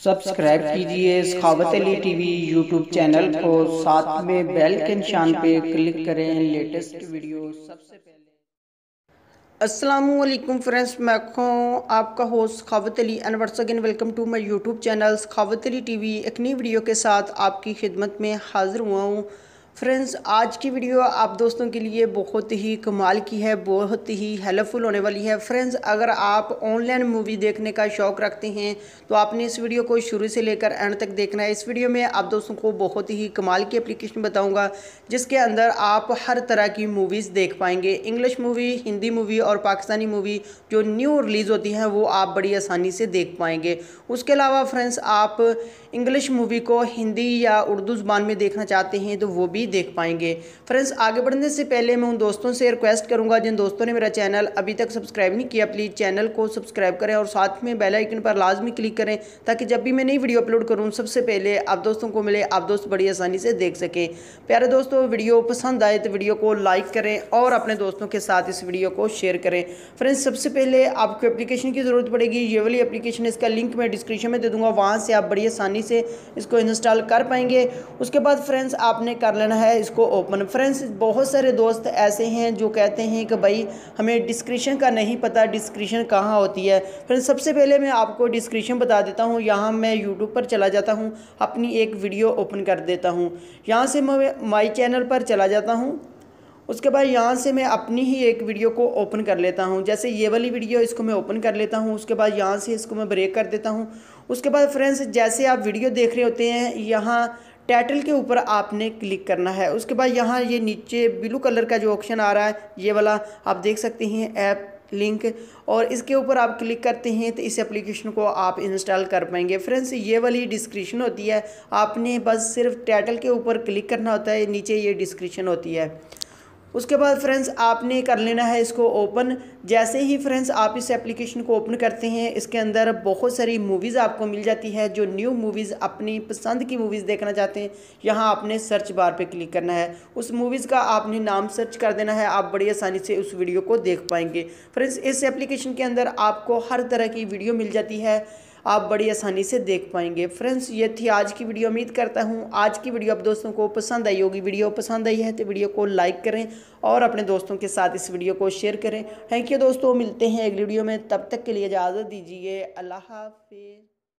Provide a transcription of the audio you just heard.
Subscribe कीजिए सखावत Ali TV YouTube channel को, साथ में बेल के निशान पे क्लिक करें लेटेस्ट वीडियो सबसे पहले। अस्सलामुअलैकुम फ्रेंड्स, मैं हूँ आपका host Sakhawat Ali and once again welcome to my YouTube channel Sakhawat Ali TV. एक नई वीडियो के साथ आपकी खिदमत में हाजिर हुआ हूँ। फ्रेंड्स, आज की वीडियो आप दोस्तों के लिए बहुत ही कमाल की है, बहुत ही हेल्पफुल होने वाली है। फ्रेंड्स, अगर आप ऑनलाइन मूवी देखने का शौक़ रखते हैं तो आपने इस वीडियो को शुरू से लेकर एंड तक देखना है। इस वीडियो में आप दोस्तों को बहुत ही कमाल की एप्लीकेशन बताऊंगा जिसके अंदर आप हर तरह की मूवीज़ देख पाएंगे। इंग्लिश मूवी, हिंदी मूवी और पाकिस्तानी मूवी जो न्यू रिलीज़ होती हैं वो आप बड़ी आसानी से देख पाएंगे। उसके अलावा फ्रेंड्स, आप इंग्लिश मूवी को हिंदी या उर्दू ज़बान में देखना चाहते हैं तो वो भी देख पाएंगे। फ्रेंड्स, आगे बढ़ने से पहले मैं उन दोस्तों से रिक्वेस्ट करूंगा जिन दोस्तों ने मेरा चैनल अभी तक सब्सक्राइब नहीं किया, प्लीज़ चैनल को सब्सक्राइब करें और साथ में बेल आइकन पर लाजमी क्लिक करें ताकि जब भी मैं नई वीडियो अपलोड करूं सबसे पहले आप दोस्तों को मिले, आप दोस्त बड़ी आसानी से देख सकें। प्यारे दोस्तों, वीडियो पसंद आए तो वीडियो को लाइक करें और अपने दोस्तों के साथ इस वीडियो को शेयर करें। फ्रेंड्स, सबसे पहले आपको एप्लीकेशन की ज़रूरत पड़ेगी। ये वाली एप्लीकेशन, इसका लिंक मैं डिस्क्रिप्शन में दे दूँगा, वहाँ से आप बड़ी आसानी से इसको इंस्टॉल कर पाएंगे। उसके बाद फ्रेंड्स, आपने कर लेना है इसको ओपन। फ्रेंड्स, बहुत सारे दोस्त ऐसे हैं जो कहते हैं कि भाई हमें डिस्क्रिप्शन का नहीं पता, डिस्क्रिप्शन कहाँ होती है। फ्रेंड्स, सबसे पहले मैं आपको डिस्क्रिप्शन बता देता हूँ। यहाँ मैं यूट्यूब पर चला जाता हूँ, अपनी एक वीडियो ओपन कर देता हूँ। यहाँ से मैं माई चैनल पर चला जाता हूँ। उसके बाद यहाँ से मैं अपनी ही एक वीडियो को ओपन कर लेता हूँ, जैसे ये वाली वीडियो, इसको मैं ओपन कर लेता हूँ। उसके बाद यहाँ से इसको मैं ब्रेक कर देता हूँ। उसके बाद फ्रेंड्स, जैसे आप वीडियो देख रहे होते हैं, यहाँ टाइटल के ऊपर आपने क्लिक करना है। उसके बाद यहाँ ये नीचे ब्लू कलर का जो ऑप्शन आ रहा है, ये वाला आप देख सकते हैं, ऐप लिंक, और इसके ऊपर आप क्लिक करते हैं तो इस एप्लीकेशन को आप इंस्टॉल कर पाएंगे। फ्रेंड्स, ये वाली डिस्क्रिप्शन होती है, आपने बस सिर्फ टाइटल के ऊपर क्लिक करना होता है, नीचे ये डिस्क्रिप्शन होती है। उसके बाद फ्रेंड्स, आपने कर लेना है इसको ओपन। जैसे ही फ्रेंड्स आप इस एप्लीकेशन को ओपन करते हैं, इसके अंदर बहुत सारी मूवीज़ आपको मिल जाती है। जो न्यू मूवीज़, अपनी पसंद की मूवीज़ देखना चाहते हैं, यहाँ आपने सर्च बार पे क्लिक करना है, उस मूवीज़ का आपने नाम सर्च कर देना है, आप बड़ी आसानी से उस वीडियो को देख पाएंगे। फ्रेंड्स, इस एप्लीकेशन के अंदर आपको हर तरह की वीडियो मिल जाती है, आप बड़ी आसानी से देख पाएंगे। फ्रेंड्स, ये थी आज की वीडियो। उम्मीद करता हूँ आज की वीडियो आप दोस्तों को पसंद आई होगी। वीडियो पसंद आई है तो वीडियो को लाइक करें और अपने दोस्तों के साथ इस वीडियो को शेयर करें। थैंक यू दोस्तों, मिलते हैं अगली वीडियो में, तब तक के लिए इजाज़त दीजिए। अल्लाह हाफिज़।